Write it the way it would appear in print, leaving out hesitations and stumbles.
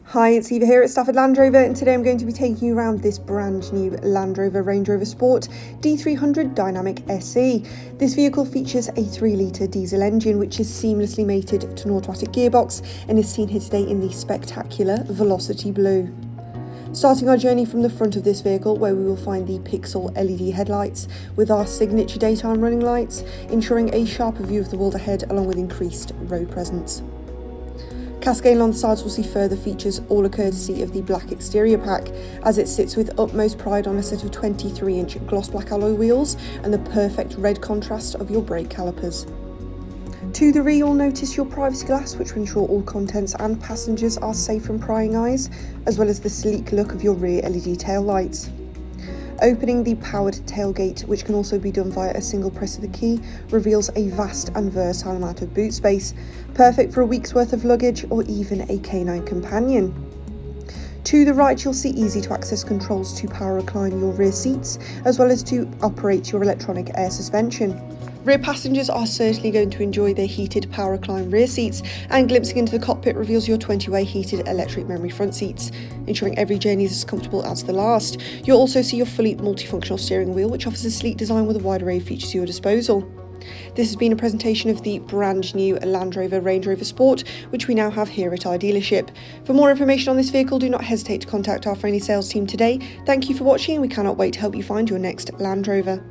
Hi, it's Eva here at Stafford Land Rover, and today I'm going to be taking you around this brand new Land Rover Range Rover Sport D300 Dynamic SE. This vehicle features a 3-litre diesel engine which is seamlessly mated to an automatic gearbox and is seen here today in the spectacular Velocity Blue. Starting our journey from the front of this vehicle, where we will find the pixel LED headlights with our signature daytime running lights, ensuring a sharper view of the world ahead along with increased road presence. Cascading along the sides, we'll see further features, all a courtesy of the black exterior pack, as it sits with utmost pride on a set of 23-inch gloss black alloy wheels and the perfect red contrast of your brake calipers. To the rear, you'll notice your privacy glass, which will ensure all contents and passengers are safe from prying eyes, as well as the sleek look of your rear LED tail lights. Opening the powered tailgate, which can also be done via a single press of the key, reveals a vast and versatile amount of boot space, perfect for a week's worth of luggage or even a canine companion. To the right, you'll see easy to access controls to power recline your rear seats, as well as to operate your electronic air suspension. Rear passengers are certainly going to enjoy their heated power recline rear seats, and glimpsing into the cockpit reveals your 20-way heated electric memory front seats, ensuring every journey is as comfortable as the last. You'll also see your fully multifunctional steering wheel, which offers a sleek design with a wide array of features at your disposal. This has been a presentation of the brand new Land Rover Range Rover Sport, which we now have here at our dealership. For more information on this vehicle, do not hesitate to contact our friendly sales team today. Thank you for watching, and we cannot wait to help you find your next Land Rover.